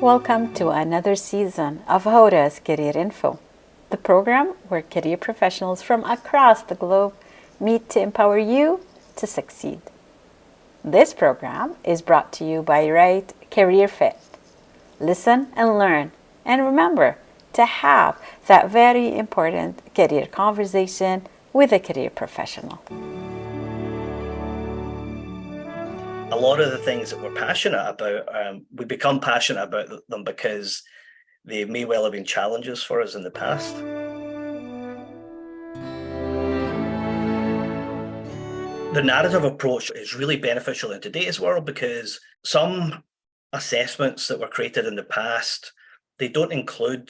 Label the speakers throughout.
Speaker 1: Welcome to another season of Hoda's Career Info, the program where career professionals from across the globe meet to empower you to succeed. This program is brought to you by Right Career Fit. Listen and learn, and remember to have that very important career conversation with a career professional.
Speaker 2: A lot of the things that we're passionate about, we become passionate about them because they may well have been challenges for us in the past. The narrative approach is really beneficial in today's world because some assessments that were created in the past, they don't include,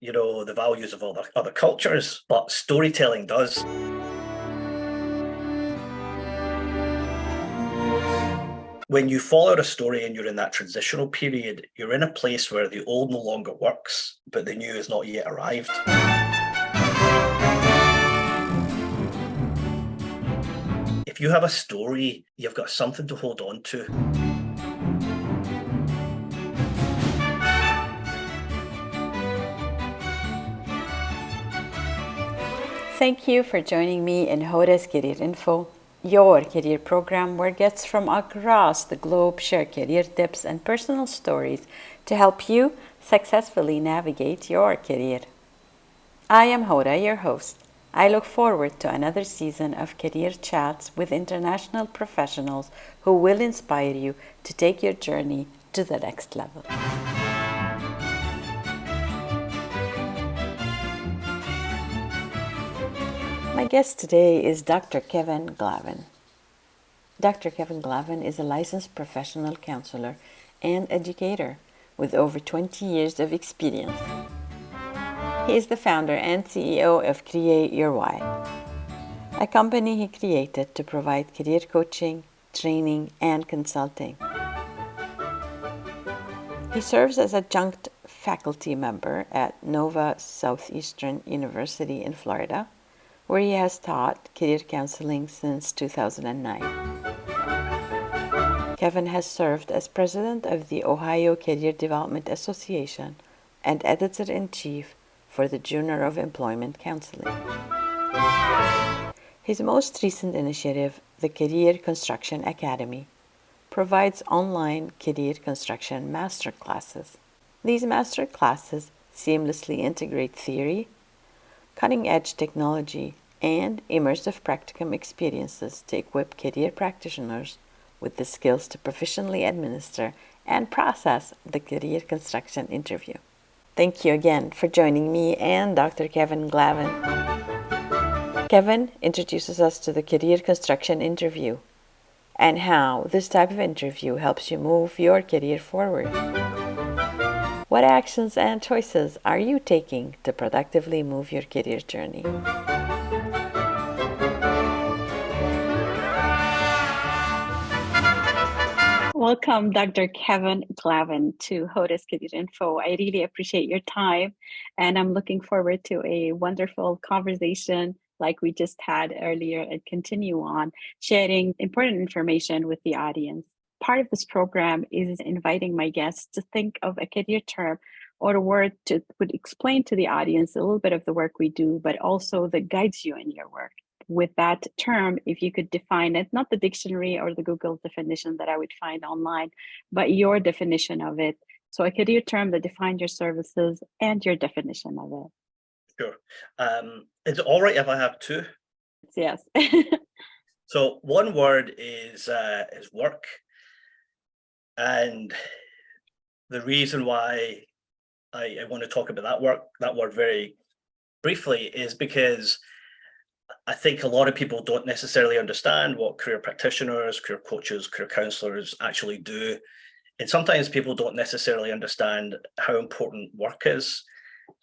Speaker 2: the values of other cultures, but storytelling does. When you follow a story and you're in that transitional period, you're in a place where the old no longer works, but the new has not yet arrived. If you have a story, you've got something to hold on to.
Speaker 1: Thank you for joining me in Hoda's Career Info, your career program where guests from across the globe share career tips and personal stories to help you successfully navigate your career. I am Hoda, your host. I look forward to another season of career chats with international professionals who will inspire you to take your journey to the next level. My guest today is Dr. Kevin Glavin. Dr. Kevin Glavin is a licensed professional counselor and educator with over 20 years of experience. He is the founder and CEO of Create Your Why, a company he created to provide career coaching, training, and consulting. He serves as adjunct faculty member at Nova Southeastern University in Florida, where he has taught career counseling since 2009. Kevin has served as president of the Ohio Career Development Association and editor-in-chief for the Journal of Employment Counseling. His most recent initiative, the Career Construction Academy, provides online career construction master classes. These master classes seamlessly integrate theory, cutting-edge technology, and immersive practicum experiences to equip career practitioners with the skills to proficiently administer and process the career construction interview. Thank you again for joining me and Dr. Kevin Glavin. Kevin introduces us to the career construction interview and how this type of interview helps you move your career forward. What actions and choices are you taking to productively move your career journey? Welcome, Dr. Kevin Glavin, to Hoda's Career Info. I really appreciate your time, and I'm looking forward to a wonderful conversation like we just had earlier and continue on sharing important information with the audience. Part of this program is inviting my guests to think of a career term or a word that would explain to the audience a little bit of the work we do, but also that guides you in your work. With that term, if you could define it, not the dictionary or the Google definition that I would find online, but your definition of it. So a career term that defines your services and your definition of it.
Speaker 2: Sure. Is it all right if I have two?
Speaker 1: Yes.
Speaker 2: So one word is work. And the reason why I want to talk about that word very briefly is because I think a lot of people don't necessarily understand what career practitioners, career coaches, career counselors actually do. And sometimes people don't necessarily understand how important work is.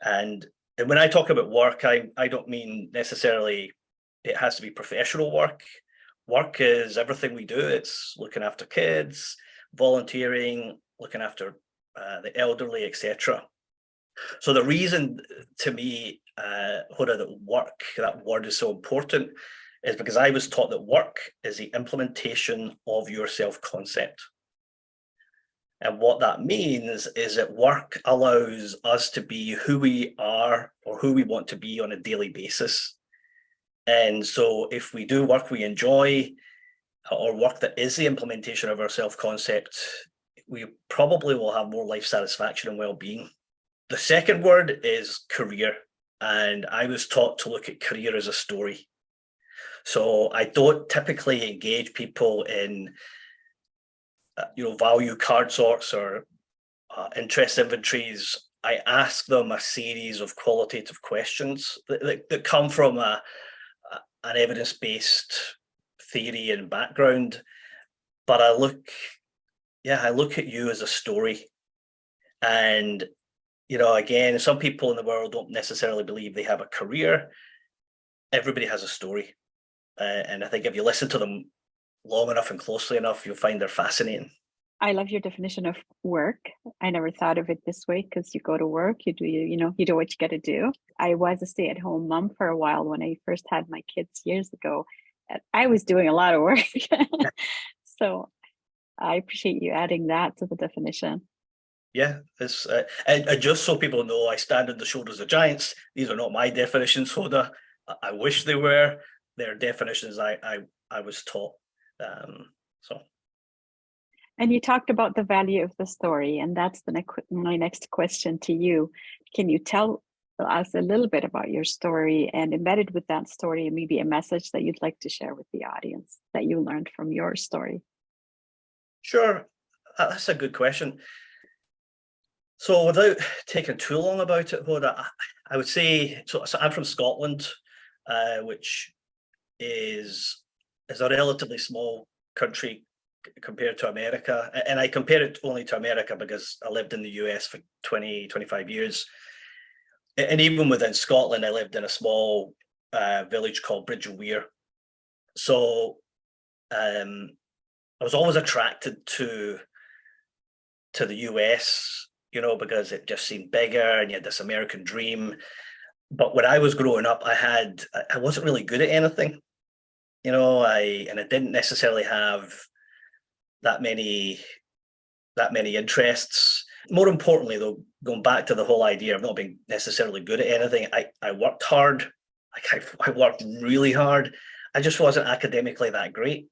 Speaker 2: And when I talk about work, I don't mean necessarily it has to be professional work. Work is everything we do. It's looking after kids, volunteering, looking after the elderly, etc. So the reason to me, Hoda, that word is so important is because I was taught that work is the implementation of your self-concept. And what that means is that work allows us to be who we are or who we want to be on a daily basis. And so if we do work we enjoy, or work that is the implementation of our self-concept, we probably will have more life satisfaction and well-being. The second word is career. And I was taught to look at career as a story. So I don't typically engage people in value card sorts or interest inventories. I ask them a series of qualitative questions that come from an evidence-based theory and background. But I look at you as a story. And, again, some people in the world don't necessarily believe they have a career. Everybody has a story. And I think if you listen to them long enough and closely enough, you'll find they're fascinating.
Speaker 3: I love your definition of work. I never thought of it this way, because you go to work, you do what you got to do. I was a stay-at-home mom for a while when I first had my kids years ago. I was doing a lot of work. So I appreciate you adding that to the definition.
Speaker 2: Yeah, it's and just so people know, I stand on the shoulders of giants. These are not my definitions, Hoda. I wish they were. They're definitions I was taught. So.
Speaker 3: And you talked about the value of the story, and that's my next question to you. Can you tell us a little bit about your story, and embedded with that story, maybe a message that you'd like to share with the audience that you learned from your story?
Speaker 2: Sure, that's a good question. So without taking too long about it, Hoda, I would say, so I'm from Scotland, which is a relatively small country compared to America. And I compare it only to America because I lived in the US for 20, 25 years. And even within Scotland, I lived in a small village called Bridge of Weir. So I was always attracted to the US, because it just seemed bigger and you had this American dream. But when I was growing up, I wasn't really good at anything. I didn't necessarily have that many interests. More importantly, though, going back to the whole idea of not being necessarily good at anything, I worked hard. I worked really hard. I just wasn't academically that great.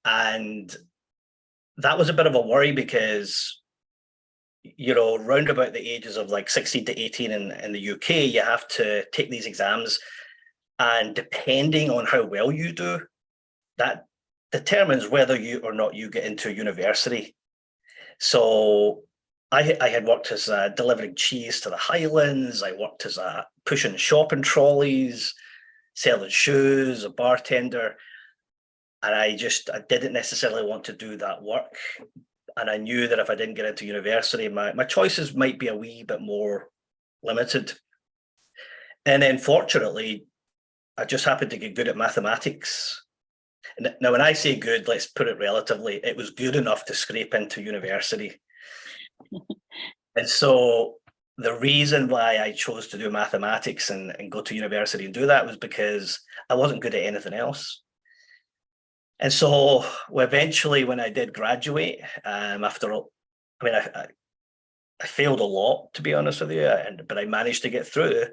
Speaker 2: And that was a bit of a worry because, round about the ages of like 16 to 18 in the UK, you have to take these exams. And depending on how well you do, that determines whether you or not you get into university. So I had worked as delivering cheese to the Highlands. I worked as pushing shopping trolleys, selling shoes, a bartender. And I didn't necessarily want to do that work. And I knew that if I didn't get into university, my choices might be a wee bit more limited. And then fortunately, I just happened to get good at mathematics. Now, when I say good, let's put it relatively, it was good enough to scrape into university. And so the reason why I chose to do mathematics and go to university and do that was because I wasn't good at anything else. And so eventually when I did graduate, I failed a lot, to be honest with you, but I managed to get through.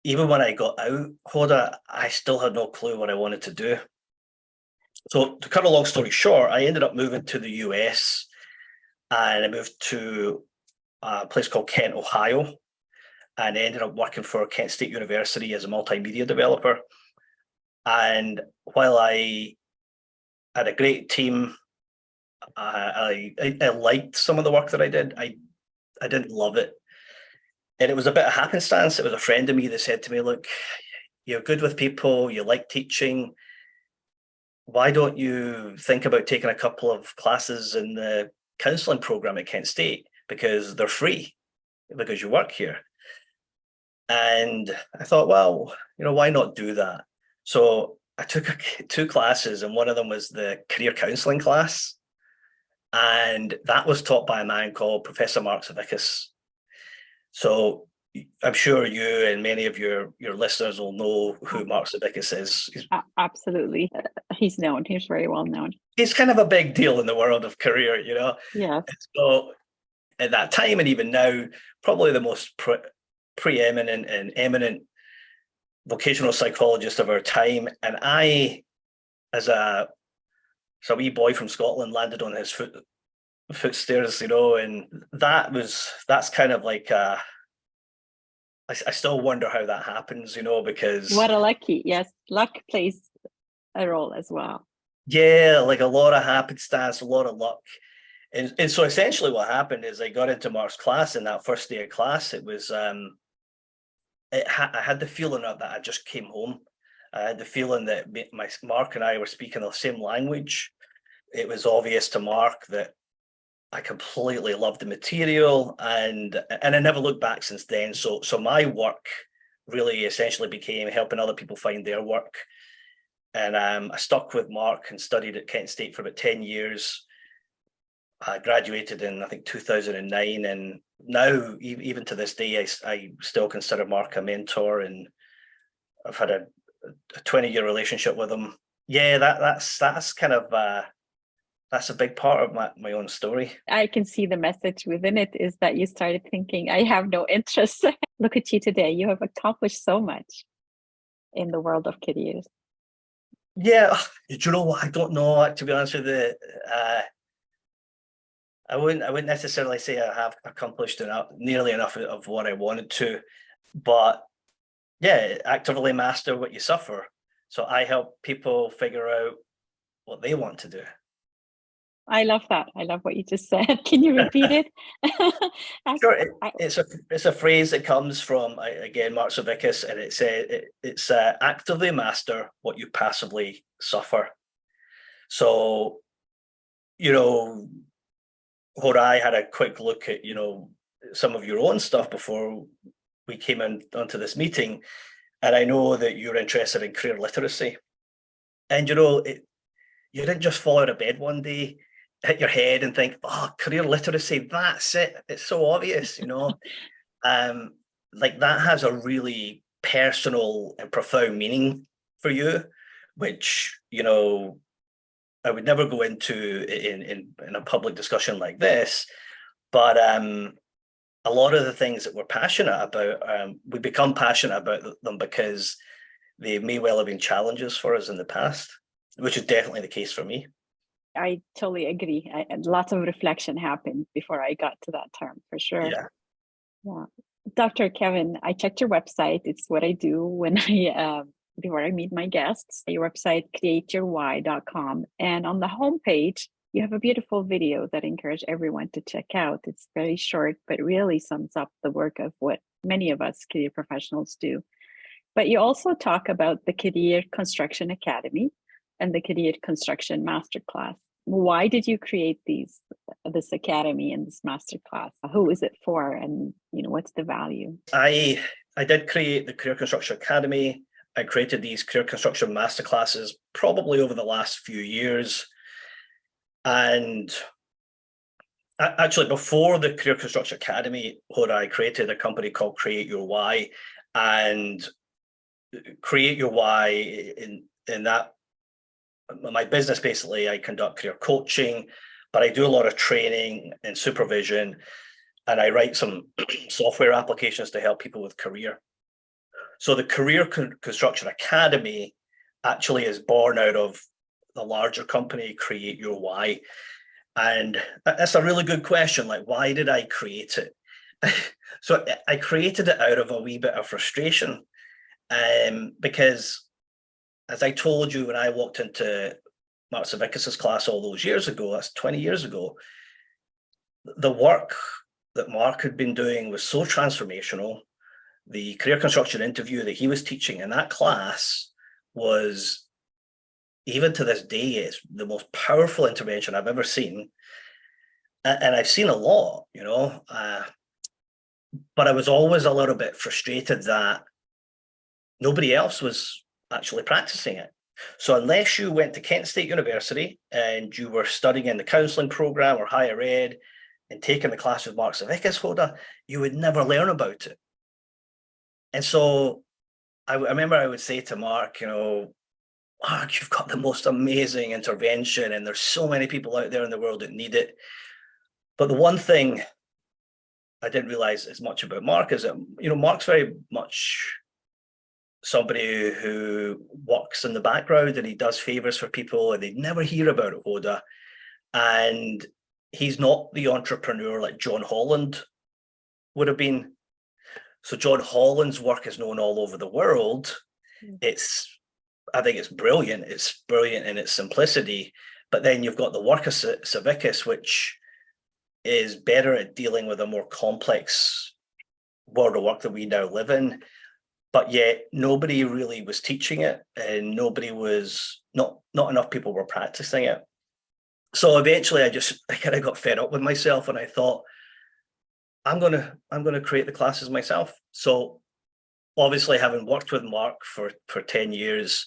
Speaker 2: Even when I got out, Hoda, I still had no clue what I wanted to do. So to cut a long story short, I ended up moving to the US, and I moved to a place called Kent, Ohio, and I ended up working for Kent State University as a multimedia developer. And while I had a great team, I liked some of the work that I did. I didn't love it. And it was a bit of happenstance. It was a friend of me that said to me, look, you're good with people, you like teaching. Why don't you think about taking a couple of classes in the counselling program at Kent State? Because they're free, because you work here. And I thought, well, why not do that? So I took two classes, and one of them was the career counselling class. And that was taught by a man called Professor Mark Savickas. So I'm sure you and many of your listeners will know who Mark Savickas is.
Speaker 3: Absolutely. He's known. He's very well known.
Speaker 2: He's kind of a big deal in the world of career, you know.
Speaker 3: Yes.
Speaker 2: So at that time, and even now, probably the most preeminent and eminent vocational psychologist of our time. And I, as a wee boy from Scotland, landed on his footstairs, you know, and that's kind of like I still wonder how that happens, you know, because
Speaker 3: what a lucky, yes, luck plays a role as well.
Speaker 2: Yeah, like a lot of happenstance, a lot of luck. And so essentially what happened is I got into Mark's class, and that first day of class, it was I had the feeling that I just came home. I had the feeling that Mark and I were speaking the same language. It was obvious to Mark that I completely loved the material, and I never looked back since then. So my work really essentially became helping other people find their work. And I stuck with Mark and studied at Kent State for about 10 years. I graduated in, I think, 2009. And now, even to this day, I still consider Mark a mentor, and I've had a 20-year relationship with him. Yeah, that's kind of, that's a big part of my own story.
Speaker 3: I can see the message within it is that you started thinking, I have no interest. Look at you today. You have accomplished so much in the world of careers.
Speaker 2: Yeah, do you know what? I don't know, to be honest with you. I wouldn't necessarily say I have accomplished nearly enough of what I wanted to, but yeah, actively master what you suffer. So I help people figure out what they want to do.
Speaker 3: I love that. I love what you just said. Can you repeat it?
Speaker 2: Sure. It's a phrase that comes from, again, Mark Savickas, and it's actively master what you passively suffer. So, you know, I had a quick look at, you know, some of your own stuff before we came onto this meeting, and I know that you're interested in career literacy. And, you know, you didn't just fall out of bed one day, hit your head and think, oh, career literacy, that's it. It's so obvious, you know. Like that has a really personal and profound meaning for you, which, you know, I would never go into in a public discussion like this. But a lot of the things that we're passionate about, we become passionate about them because they may well have been challenges for us in the past, which is definitely the case for me.
Speaker 3: I totally agree. Lots of reflection happened before I got to that term, for sure. Yeah. Dr. Kevin, I checked your website. It's what I do when before I meet my guests. Your website, createyourwhy.com. And on the homepage, you have a beautiful video that I encourage everyone to check out. It's very short, but really sums up the work of what many of us career professionals do. But you also talk about the Career Construction Academy and the Career Construction Masterclass. Why did you create this academy and this masterclass? Who is it for, and what's the value?
Speaker 2: I did create the Career Construction Academy. I created these career construction masterclasses probably over the last few years. And actually, before the Career Construction Academy, I created a company called Create Your Why. And Create Your Why, in that, my business, basically, I conduct career coaching, but I do a lot of training and supervision, and I write some software applications to help people with career. So the Career Construction Academy actually is born out of the larger company, Create Your Why. And that's a really good question. Like, why did I create it? So I created it out of a wee bit of frustration, because, as I told you, when I walked into Mark Savickas' class all those years ago, that's 20 years ago, the work that Mark had been doing was so transformational. The career construction interview that he was teaching in that class was, even to this day, it's the most powerful intervention I've ever seen. And I've seen a lot, but I was always a little bit frustrated that nobody else was actually practicing it. So unless you went to Kent State University and you were studying in the counselling program or higher ed and taking the class with Mark Savickas, you would never learn about it. And so I remember I would say to Mark, Mark, you've got the most amazing intervention, and there's so many people out there in the world that need it. But the one thing I didn't realize as much about Mark is that, Mark's very much somebody who works in the background, and he does favors for people, and they never hear about it, Hoda. And he's not the entrepreneur like John Holland would have been. So John Holland's work is known all over the world. I think it's brilliant. It's brilliant in its simplicity. But then you've got the work of Savickas, which is better at dealing with a more complex world of work that we now live in. But yet nobody really was teaching it, and not enough people were practicing it. So eventually I kind of got fed up with myself, and I thought, I'm gonna create the classes myself. So obviously, having worked with Mark for 10 years,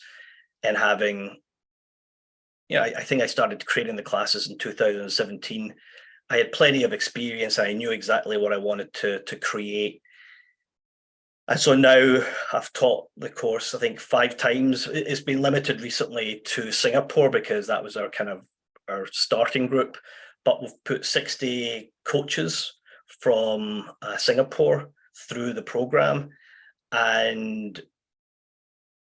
Speaker 2: and having, I think I started creating the classes in 2017. I had plenty of experience. I knew exactly what I wanted to create. And so now I've taught the course, I think 5 times. It's been limited recently to Singapore because that was our starting group. But we've put 60 coaches from Singapore through the program, and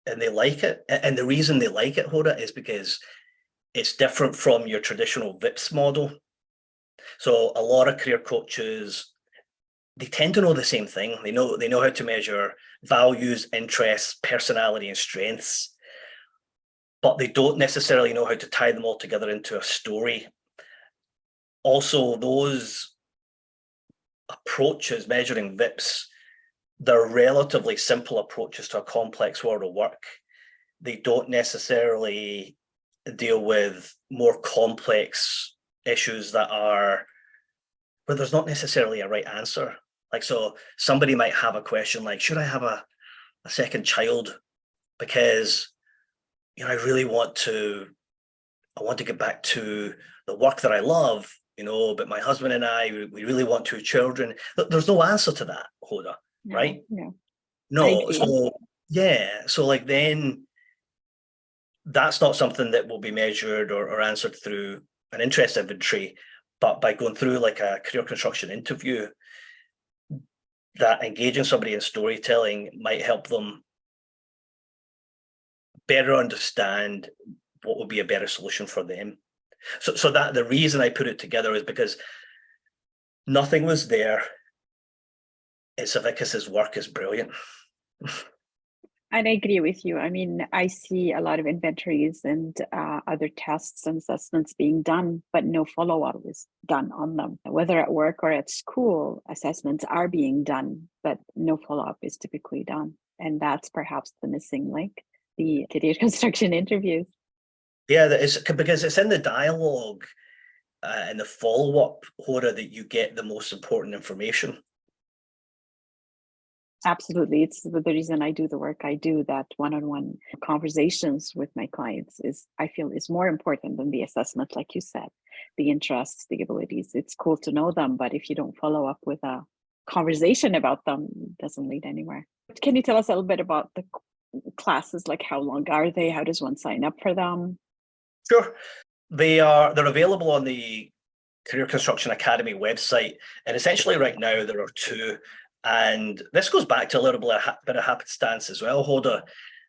Speaker 2: they like it. And the reason they like it, Hoda, is because it's different from your traditional VIPS model. So a lot of career coaches, they tend to know the same thing. They know how to measure values, interests, personality, and strengths, but they don't necessarily know how to tie them all together into a story. Also, those approaches, measuring VIPS, they're relatively simple approaches to a complex world of work. They don't necessarily deal with more complex issues where there's not necessarily a right answer. Like, so somebody might have a question like, should I have a second child? Because, I really want to get back to the work that I love, but my husband and I, we really want 2 children. There's no answer to that, Hoda, right? No. So, yeah. So like, then that's not something that will be measured or answered through an interest inventory, but by going through like a career construction interview, that engaging somebody in storytelling might help them better understand what would be a better solution for them. So that the reason I put it together is because nothing was there. Savickas' work is brilliant.
Speaker 3: And I agree with you. I mean, I see a lot of inventories and other tests and assessments being done, but no follow-up is done on them. Whether at work or at school, assessments are being done, but no follow-up is typically done. And that's perhaps the missing link, the career construction interviews.
Speaker 2: Yeah, because it's in the dialogue and the follow-up, Hoda, that you get the most important information.
Speaker 3: Absolutely. It's the reason I do the work I do. That one-on-one conversations with my clients I feel is more important than the assessment, like you said. The interests, the abilities, it's cool to know them, but if you don't follow up with a conversation about them, it doesn't lead anywhere. Can you tell us a little bit about the classes? Like, how long are they? How does one sign up for them?
Speaker 2: Sure. They're available on the Career Construction Academy website. And essentially right now there are 2. And this goes back to a little bit of happenstance as well, Hoda,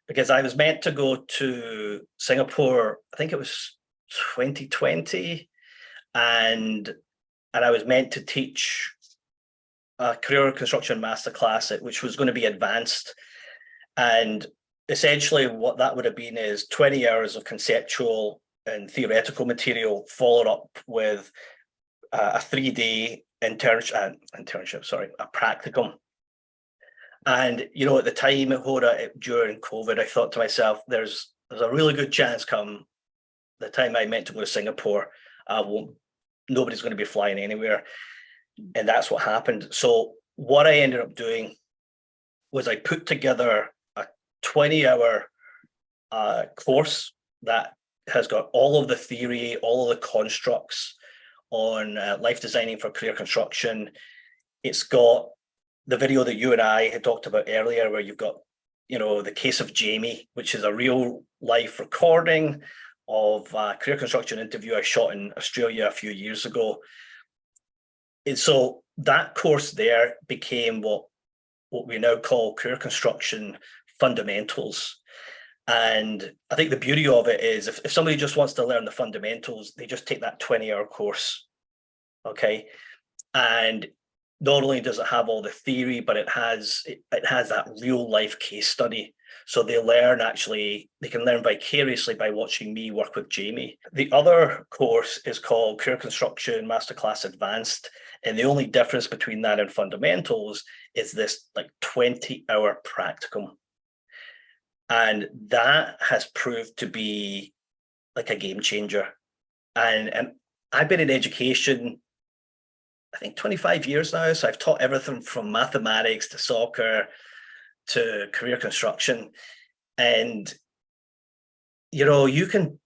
Speaker 2: because I was meant to go to Singapore, I think it was 2020, and I was meant to teach a career construction masterclass, which was going to be advanced. And essentially what that would have been is 20 hours of conceptual and theoretical material followed up with a 3-day internship, a practicum. And, at the time, Hoda, during COVID, I thought to myself, there's a really good chance come the time I meant to go to Singapore, nobody's going to be flying anywhere. And that's what happened. So what I ended up doing was I put together a 20-hour course that has got all of the theory, all of the constructs on life designing for career construction. It's got the video that you and I had talked about earlier, where you've got, the case of Jamie, which is a real life recording of a career construction interview I shot in Australia a few years ago. And so that course there became what we now call career construction fundamentals. And I think the beauty of it is if somebody just wants to learn the fundamentals, they just take that 20-hour course. Okay. And not only does it have all the theory, but it has that real life case study. So they can learn vicariously by watching me work with Jamie. The other course is called Career Construction Masterclass Advanced. And the only difference between that and fundamentals is this 20-hour practicum. And that has proved to be like a game changer. And I've been in education, I think 25 years now. So I've taught everything from mathematics to soccer to career construction. And, you can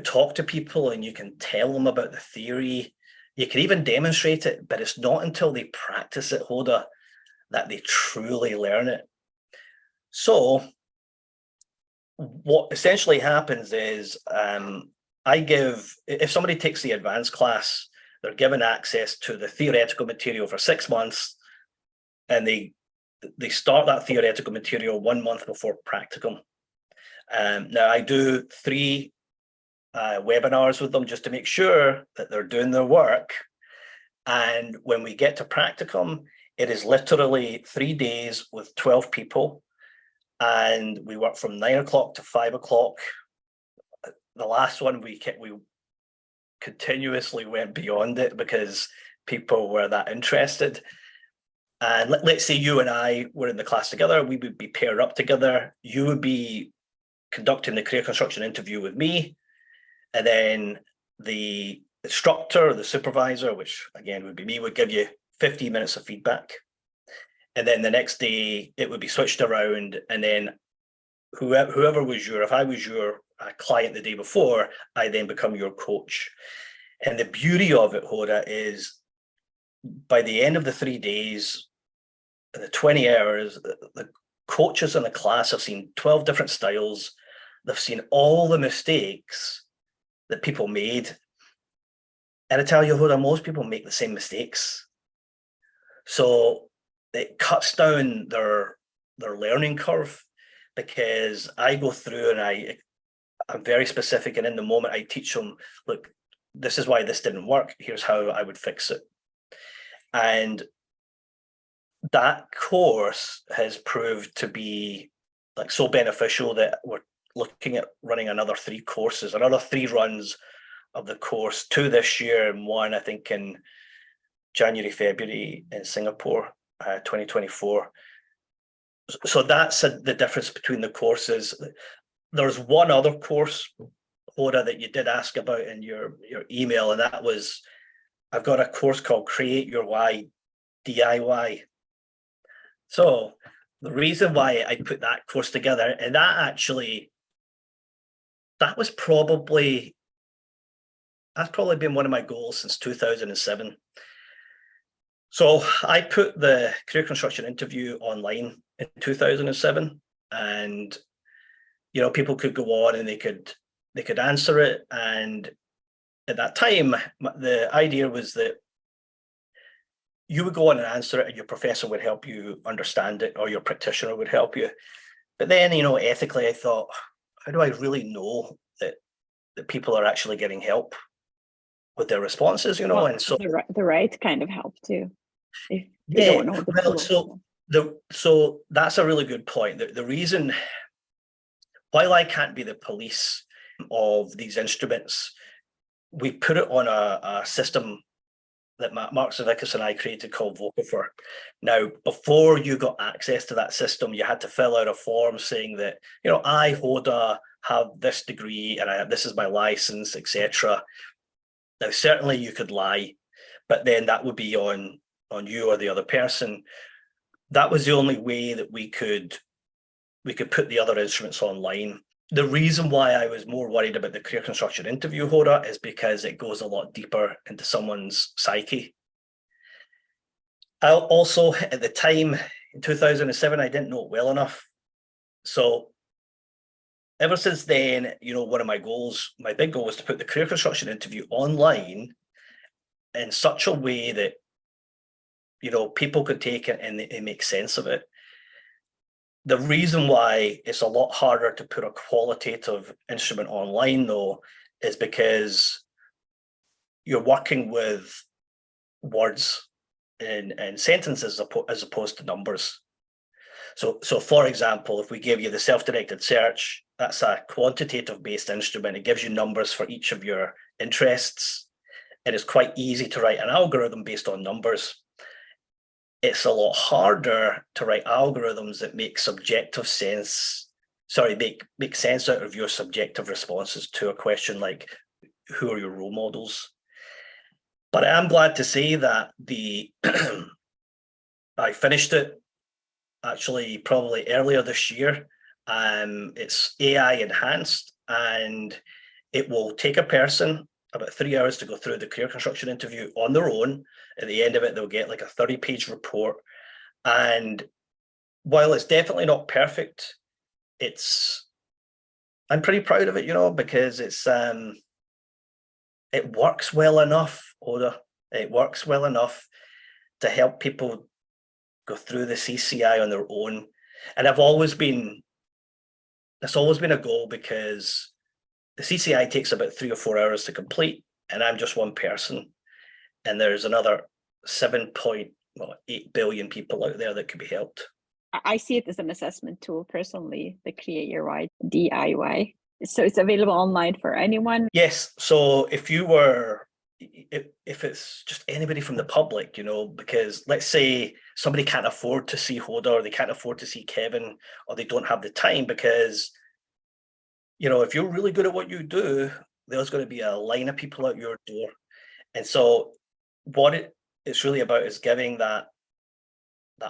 Speaker 2: talk to people and you can tell them about the theory. You can even demonstrate it, but it's not until they practice it, Hoda, that they truly learn it. So what essentially happens is if somebody takes the advanced class, they're given access to the theoretical material for 6 months, and they start that theoretical material 1 month before practicum. Now I do 3 webinars with them just to make sure that they're doing their work. And when we get to practicum, it is literally 3 days with 12 people. And we work from 9 o'clock to 5 o'clock. The last one we continuously went beyond it because people were that interested. And let's say you and I were in the class together, we would be paired up together. You would be conducting the career construction interview with me. And then the instructor, the supervisor, which again would be me, would give you 15 minutes of feedback. And then the next day it would be switched around. And then whoever was if I was your client the day before, I then become your coach. And the beauty of it, Hoda, is by the end of the 3 days, the 20 hours, the coaches in the class have seen 12 different styles. They've seen all the mistakes that people made. And I tell you, Hoda, most people make the same mistakes. So it cuts down their learning curve, because I go through and I'm very specific. And in the moment I teach them, look, this is why this didn't work. Here's how I would fix it. And that course has proved to be so beneficial that we're looking at running another 3 courses, another 3 runs of the course, 2 this year and 1, I think, in January, February in Singapore, 2024. So that's the difference between the courses. There's one other course, Hoda, that you did ask about in your email, and that was, I've got a course called Create Your Why DIY. So the reason why I put that course together, and that's probably been one of my goals since 2007. So I put the career construction interview online in 2007, and people could go on and they could answer it. And at that time, the idea was that you would go on and answer it, and your professor would help you understand it, or your practitioner would help you. But then, ethically, I thought, how do I really know that people are actually getting help with their responses?
Speaker 3: Well,
Speaker 2: and so
Speaker 3: the right kind of help too. If they don't know the tools.
Speaker 2: So that's a really good point. The reason, while I can't be the police of these instruments, we put it on a system that Mark Savickas and I created called Vocafor. Now, before you got access to that system, you had to fill out a form saying that, I, Hoda, have this degree and this is my license, etc. Now, certainly you could lie, but then that would be on you or the other person. That was the only way that we could put the other instruments online. The reason why I was more worried about the career construction interview, Hoda, is because it goes a lot deeper into someone's psyche. I also, at the time in 2007, I didn't know it well enough. So ever since then, one of my goals, my big goal was to put the career construction interview online in such a way that, people could take it and they make sense of it. The reason why it's a lot harder to put a qualitative instrument online, though, is because you're working with words and sentences as opposed to numbers. So for example, if we give you the self-directed search, that's a quantitative-based instrument. It gives you numbers for each of your interests, and it's quite easy to write an algorithm based on numbers. It's a lot harder to write algorithms that make subjective sense. Make sense out of your subjective responses to a question like, who are your role models? But I am glad to say that I finished it actually probably earlier this year. It's AI enhanced, and it will take a person about 3 hours to go through the career construction interview on their own. At the end of it, they'll get like a 30-page report. And while it's definitely not perfect, I'm pretty proud of it, because it works well enough, Oda. It works well enough to help people go through the CCI on their own. And it's always been a goal, because the CCI takes about 3 or 4 hours to complete, and I'm just one person. And there's another 7.8 billion people out there that could be helped.
Speaker 3: I see it as an assessment tool personally, the Create Your Why DIY. So it's available online for anyone?
Speaker 2: Yes. So if it's just anybody from the public, because let's say somebody can't afford to see Hoda, or they can't afford to see Kevin, or they don't have the time, because, if you're really good at what you do, there's going to be a line of people out your door. And so what it's really about is giving that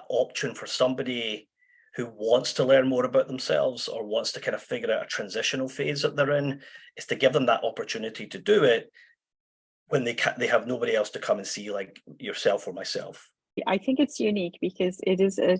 Speaker 2: option for somebody who wants to learn more about themselves, or wants to kind of figure out a transitional phase that they're in, is to give them that opportunity to do it when they have nobody else to come and see, like yourself or myself.
Speaker 3: I think it's unique because it is a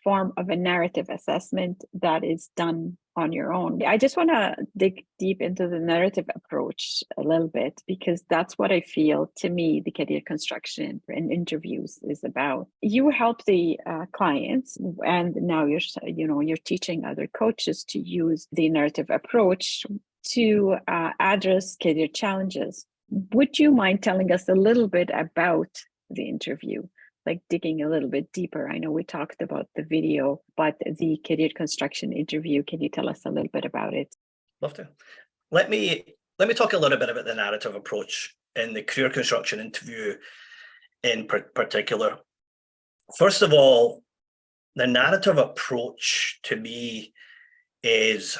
Speaker 3: form of a narrative assessment that is done on your own. I just want to dig deep into the narrative approach a little bit, because that's what I feel, to me, the career construction and interviews is about. You help the clients, and now you're teaching other coaches to use the narrative approach to address career challenges. Would you mind telling us a little bit about the interview? Like digging a little bit deeper. I know we talked about the video, but the career construction interview, can you tell us a little bit about it?
Speaker 2: Love to. Let me talk a little bit about the narrative approach in the career construction interview in particular. First of all, the narrative approach to me is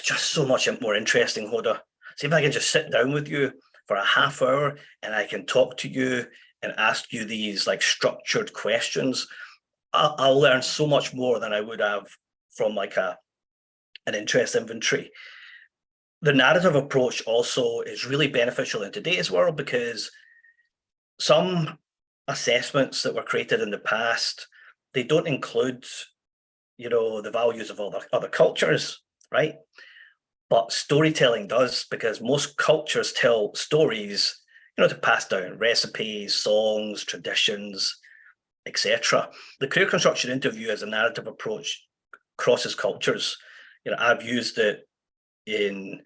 Speaker 2: just so much more interesting, Hoda. See if I can just sit down with you for a half hour and I can talk to you and ask you these like structured questions. I'll learn so much more than I would have from like an interest inventory. The narrative approach also is really beneficial in today's world, because some assessments that were created in the past, they don't include, the values of other cultures, right? But storytelling does, because most cultures tell stories, to pass down recipes, songs, traditions, etc. The career construction interview as a narrative approach crosses cultures. I've used it in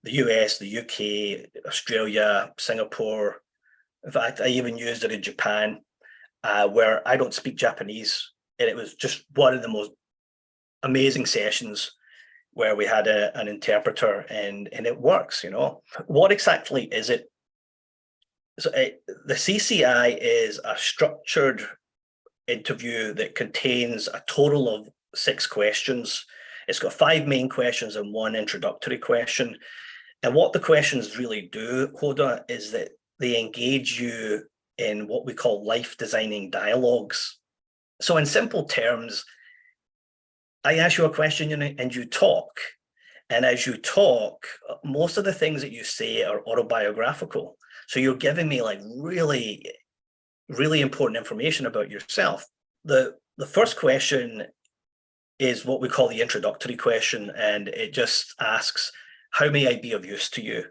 Speaker 2: the US, the UK, Australia, Singapore. In fact, I even used it in Japan, where I don't speak Japanese. And it was just one of the most amazing sessions where we had an interpreter, and it works, What exactly is it? So the CCI is a structured interview that contains a total of 6 questions. It's got 5 main questions and 1 introductory question. And what the questions really do, Hoda, is that they engage you in what we call life designing dialogues. So in simple terms, I ask you a question and you talk. And as you talk, most of the things that you say are autobiographical. So you're giving me like really really important information about yourself. The first question is what we call the introductory question, and it just asks, how may I be of use to you?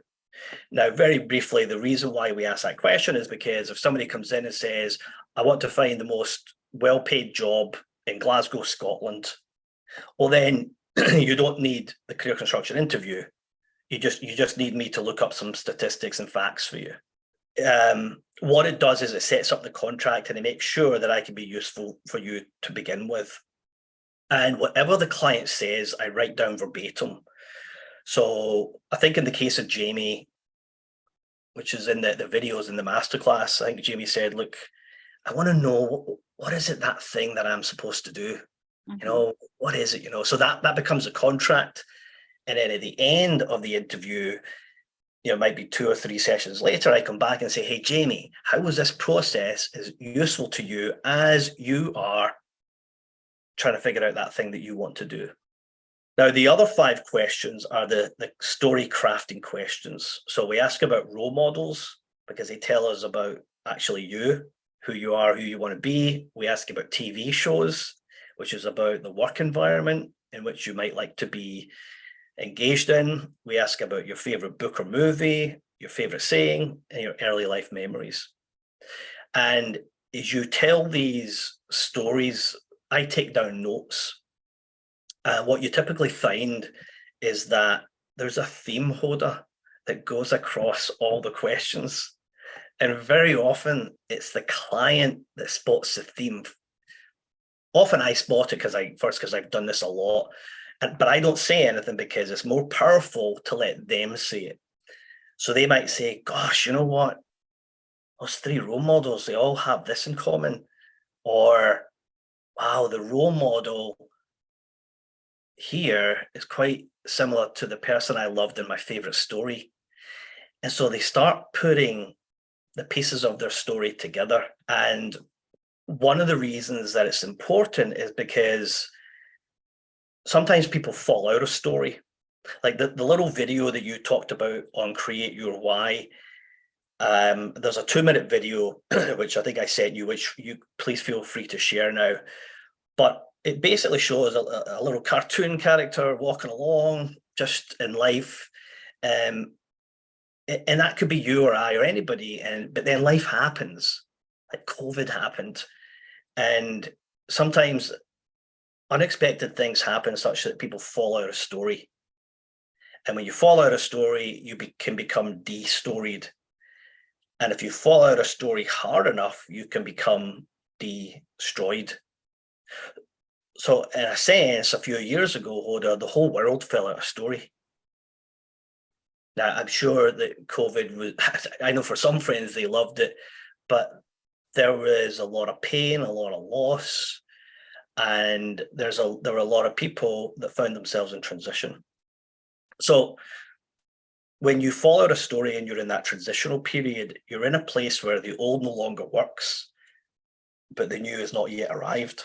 Speaker 2: Now, very briefly, the reason why we ask that question is because if somebody comes in and says, I want to find the most well-paid job in Glasgow, Scotland, well, then you don't need the career construction interview. You just need me to look up some statistics and facts for you. What it does is it sets up the contract and it makes sure that I can be useful for you to begin with. And whatever the client says, I write down verbatim. So I think in the case of Jamie, which is in the videos in the masterclass, I think Jamie said, look, I want to know what is it, that thing that I'm supposed to do? You know, what is it? You know, so that becomes a contract. And then at the end of the interview, you know, it might be 2 or 3 sessions later, I come back and say, hey, Jamie, how was this process is useful to you as you are trying to figure out that thing that you want to do? Now, the other 5 questions are the story crafting questions. So we ask about role models because they tell us about actually you, who you are, who you want to be. We ask about TV shows, which is about the work environment in which you might like to be engaged in. We ask about your favorite book or movie, your favorite saying, and your early life memories. And as you tell these stories, I take down notes. What you typically find is that there's a theme holder that goes across all the questions. And very often it's the client that spots the theme. Often I spot it because I've done this a lot. But I don't say anything because it's more powerful to let them say it. So they might say, gosh, you know what? Those 3 role models, they all have this in common. Or, wow, the role model here is quite similar to the person I loved in my favorite story. And so they start putting the pieces of their story together. And one of the reasons that it's important is because sometimes people fall out of story. Like the little video that you talked about on Create Your Why, there's a 2-minute video, which I think I sent you, which you please feel free to share now. But it basically shows a little cartoon character walking along just in life. And that could be you or I or anybody. But then life happens, like COVID happened. And sometimes unexpected things happen such that people fall out of story. And when you fall out of story, you can become de-storied. And if you fall out of story hard enough, you can become destroyed. So in a sense, a few years ago, Hoda, the whole world fell out of story. Now, I'm sure that COVID was, I know for some friends, they loved it, but there was a lot of pain, a lot of loss. And there were a lot of people that found themselves in transition. So when you fall out of story and you're in that transitional period, you're in a place where the old no longer works, but the new has not yet arrived.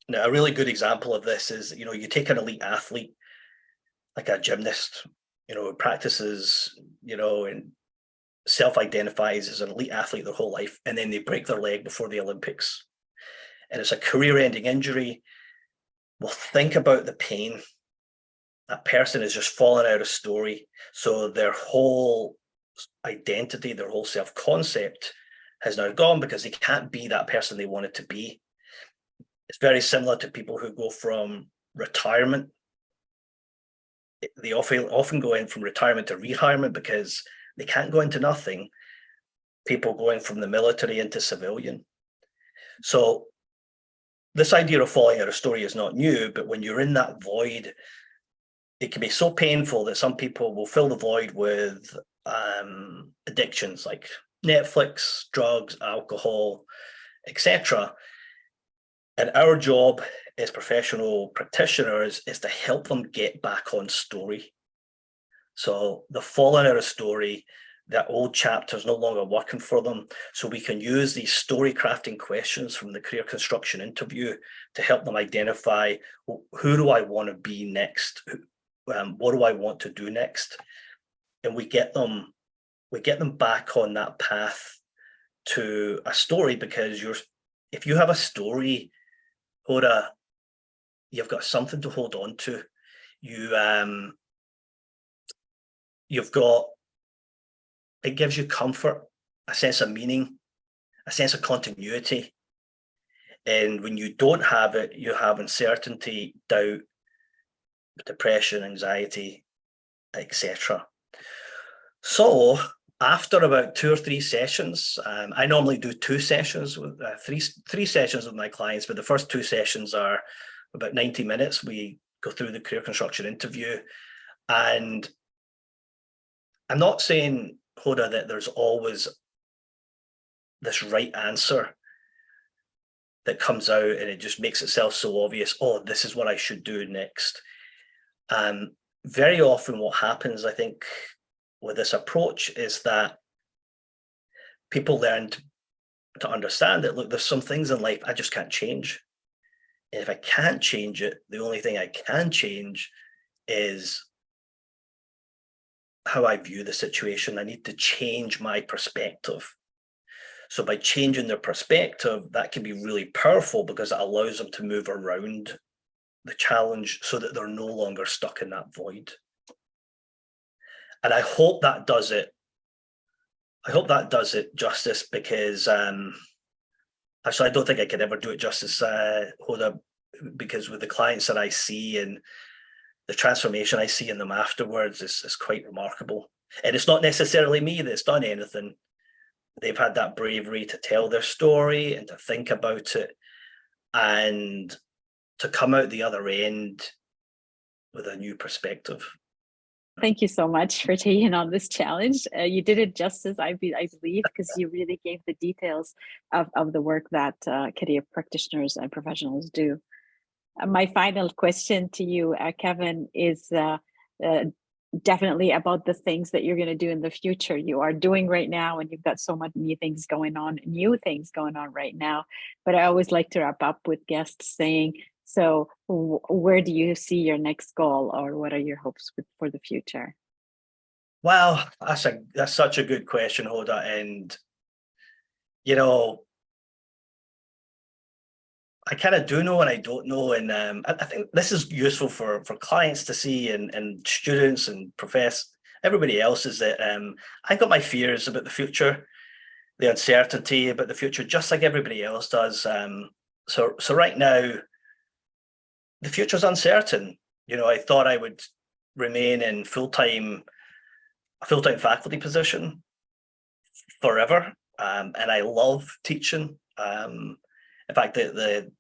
Speaker 2: Now, a really good example of this is, you know, you take an elite athlete, like a gymnast, you know, practices, you know, and self-identifies as an elite athlete their whole life, and then they break their leg before the Olympics. And it's a career-ending injury. Well, think about the pain. That person is just fallen out of story. So their whole identity, their whole self-concept has now gone because they can't be that person they wanted to be. It's very similar to people who go from retirement. They often go in from retirement to retirement because they can't go into nothing. People going from the military into civilian. So this idea of falling out of story is not new, but when you're in that void, it can be so painful that some people will fill the void with addictions like Netflix, drugs, alcohol, etc. And our job as professional practitioners is to help them get back on story. So the falling out of story, that old chapter is no longer working for them. So we can use these story crafting questions from the career construction interview to help them identify, well, who do I want to be next? What do I want to do next? And we get them back on that path to a story, because if you have a story, Hoda, you've got something to hold on to. It gives you comfort, a sense of meaning, a sense of continuity. And when you don't have it, you have uncertainty, doubt, depression, anxiety, etc. So after about 2 or 3 sessions, I normally do 2 sessions with three sessions with my clients, but the first 2 sessions are about 90 minutes. We go through the career construction interview, and I'm not saying, Hoda, that there's always this right answer that comes out and it just makes itself so obvious. Oh, this is what I should do next. Very often what happens, I think, with this approach is that people learn to understand that, look, there's some things in life I just can't change. And if I can't change it, the only thing I can change is how I view the situation. I need to change my perspective. So by changing their perspective, that can be really powerful because it allows them to move around the challenge so that they're no longer stuck in that void. And I hope that does it. I hope that does it justice, because actually I don't think I could ever do it justice, Hoda, because with the clients that I see and the transformation I see in them afterwards is quite remarkable. And it's not necessarily me that's done anything. They've had that bravery to tell their story and to think about it and to come out the other end with a new perspective.
Speaker 3: Thank you so much for taking on this challenge. You did it justice, I believe, because you really gave the details of the work that career practitioners and professionals do. My final question to you, Kevin, is definitely about the things that you're going to do in the future. You are doing right now, and you've got so many new things going on right now. But I always like to wrap up with guests saying, so where do you see your next goal, or what are your hopes for the future?
Speaker 2: Well, that's such a good question, Hoda. And, you know, I kind of do know and I don't know. And I think this is useful for clients to see, and students and everybody else, is that I've got my fears about the future, the uncertainty about the future, just like everybody else does. So right now, the future's uncertain. You know, I thought I would remain in a full-time faculty position forever. And I love teaching. In fact, the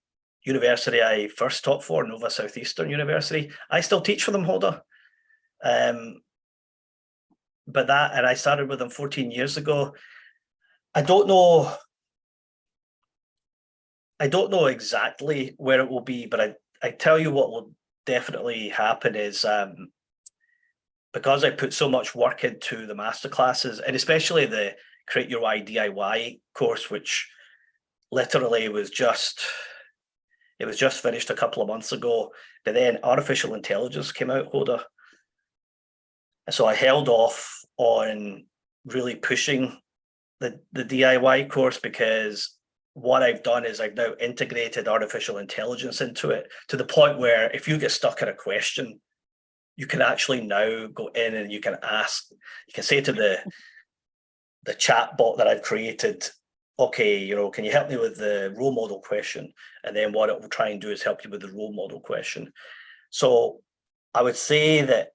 Speaker 2: university I first taught for, Nova Southeastern University, I still teach for them, Hoda. And I started with them 14 years ago. I don't know exactly where it will be, but I tell you what will definitely happen is, because I put so much work into the masterclasses, and especially the Create Your Why DIY course, which literally was just finished a couple of months ago, but then artificial intelligence came out, Hoda. And so I held off on really pushing the DIY course, because what I've done is I've now integrated artificial intelligence into it to the point where if you get stuck in a question, you can actually now go in and you can say to the chat bot that I've created, okay, you know, can you help me with the role model question? And then what it will try and do is help you with the role model question. So I would say that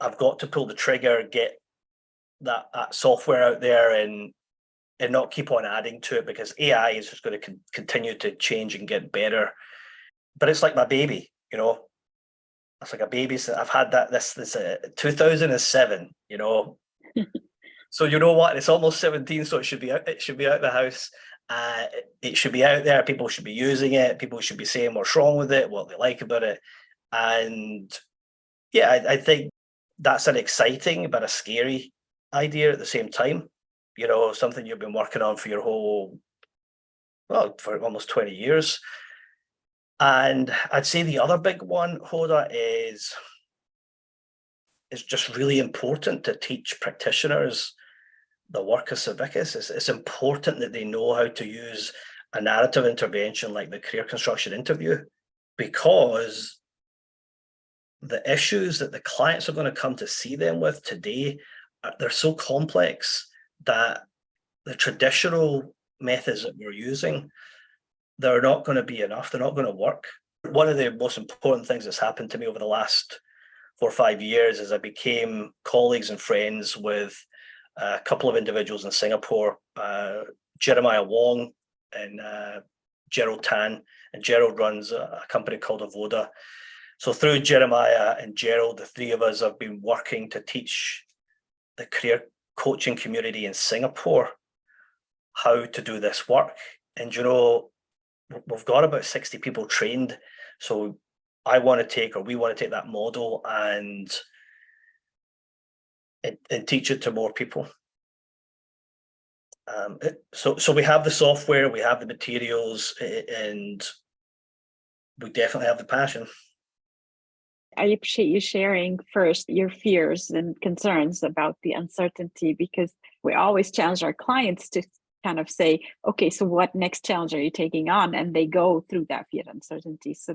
Speaker 2: I've got to pull the trigger, get that software out there, and not keep on adding to it, because AI is just going to continue to change and get better. But it's like my baby, you know. It's like a baby. So I've had that this 2007, you know. So you know what? It's almost 17, so it should be out. It should be out of the house. It should be out there. People should be using it. People should be saying what's wrong with it, what they like about it. And yeah, I think that's an exciting but a scary idea at the same time. You know, something you've been working on for for almost 20 years. And I'd say the other big one, Hoda, is just really important to teach practitioners the work of Civicus. It's important that they know how to use a narrative intervention like the career construction interview, because the issues that the clients are going to come to see them with today, they're so complex that the traditional methods that we're using, they're not going to be enough. They're not going to work. One of the most important things that's happened to me over the last 4 or 5 years is I became colleagues and friends with a couple of individuals in Singapore, Jeremiah Wong and Gerald Tan. And Gerald runs a company called Avoda. So through Jeremiah and Gerald, the three of us have been working to teach the career coaching community in Singapore how to do this work. And, you know, we've got about 60 people trained. So we want to take that model and teach it to more people. So we have the software, we have the materials, and we definitely have the passion.
Speaker 3: I appreciate you sharing first your fears and concerns about the uncertainty, because we always challenge our clients to kind of say, okay, so what next challenge are you taking on? And they go through that fear and uncertainty. So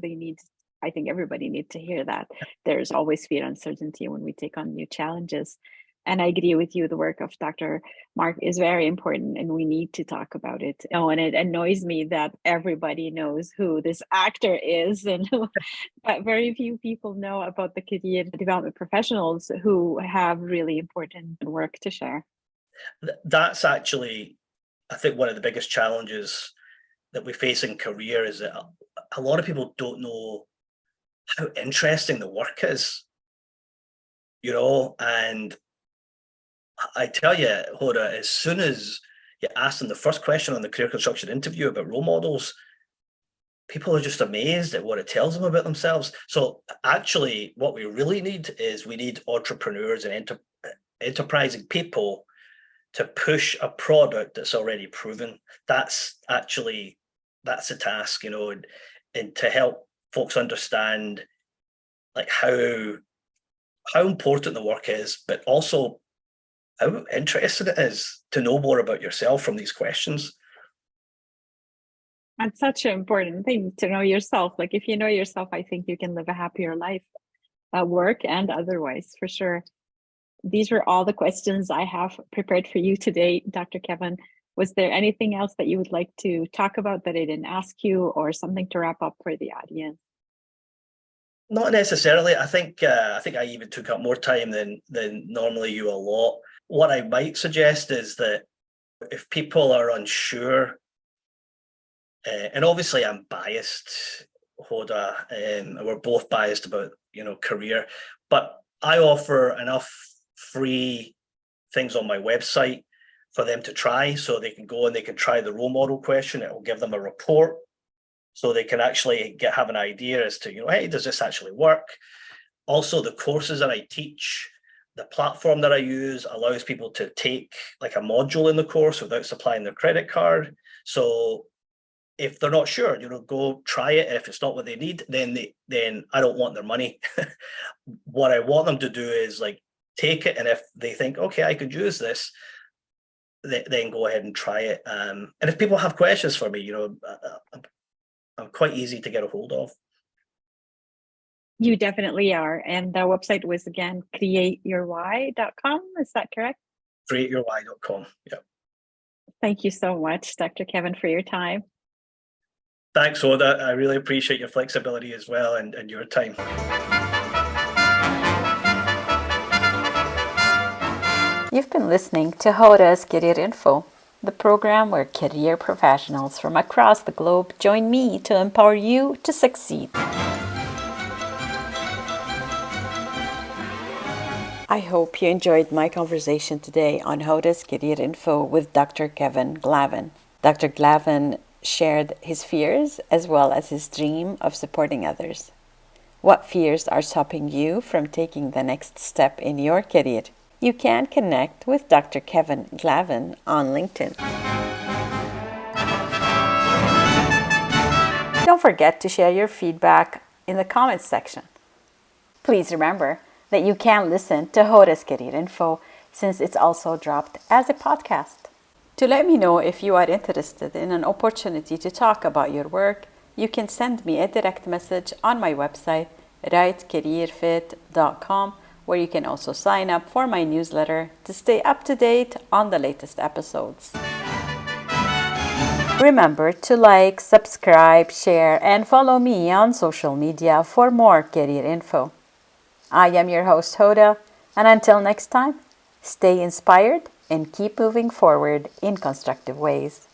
Speaker 3: I think everybody needs to hear that there's always fear and uncertainty when we take on new challenges. And I agree with you, the work of Dr. Mark is very important and we need to talk about it. Oh, and it annoys me that everybody knows who this actor is, but very few people know about the career development professionals who have really important work to share.
Speaker 2: That's actually, I think, one of the biggest challenges that we face in career is that a lot of people don't know how interesting the work is, you know, and I tell you, Hoda, as soon as you ask them the first question on the career construction interview about role models, people are just amazed at what it tells them about themselves. So actually, what we really need is entrepreneurs and enterprising people to push a product that's already proven. That's the task, you know, and to help folks understand like how important the work is, but also how interesting it is to know more about yourself from these questions.
Speaker 3: That's such an important thing, to know yourself. Like if you know yourself, I think you can live a happier life at work and otherwise, for sure. These were all the questions I have prepared for you today, Dr. Kevin. Was there anything else that you would like to talk about that I didn't ask you, or something to wrap up for the audience?
Speaker 2: Not necessarily. I think I even took up more time than normally you allot. What I might suggest is that if people are unsure, and obviously I'm biased, Hoda, and we're both biased about, you know, career, but I offer enough free things on my website for them to try, so they can go and they can try the role model question. It will give them a report, so they can actually have an idea as to, you know, hey, does this actually work? Also, the courses that I teach, the platform that I use allows people to take like a module in the course without supplying their credit card. So if they're not sure, you know, go try it. If it's not what they need, then I don't want their money. What I want them to do is like take it, and if they think, okay, I could use this, then go ahead and try it. And if people have questions for me, you know, I'm quite easy to get a hold of.
Speaker 3: You definitely are. And the website was, again, createyourwhy.com. Is that correct?
Speaker 2: Createyourwhy.com. Yeah.
Speaker 3: Thank you so much, Dr. Kevin, for your time.
Speaker 2: Thanks, Hoda. I really appreciate your flexibility as well, and your time.
Speaker 1: You've been listening to Hoda's Career Info, the program where career professionals from across the globe join me to empower you to succeed. I hope you enjoyed my conversation today on Hoda's Career Info with Dr. Kevin Glavin. Dr. Glavin shared his fears as well as his dream of supporting others. What fears are stopping you from taking the next step in your career? You can connect with Dr. Kevin Glavin on LinkedIn. Don't forget to share your feedback in the comments section. Please remember that you can listen to Hoda's Career Info since it's also dropped as a podcast. To let me know if you are interested in an opportunity to talk about your work, you can send me a direct message on my website, rightcareerfit.com, where you can also sign up for my newsletter to stay up to date on the latest episodes. Remember to like, subscribe, share, and follow me on social media for more career info. I am your host, Hoda, and until next time, stay inspired and keep moving forward in constructive ways.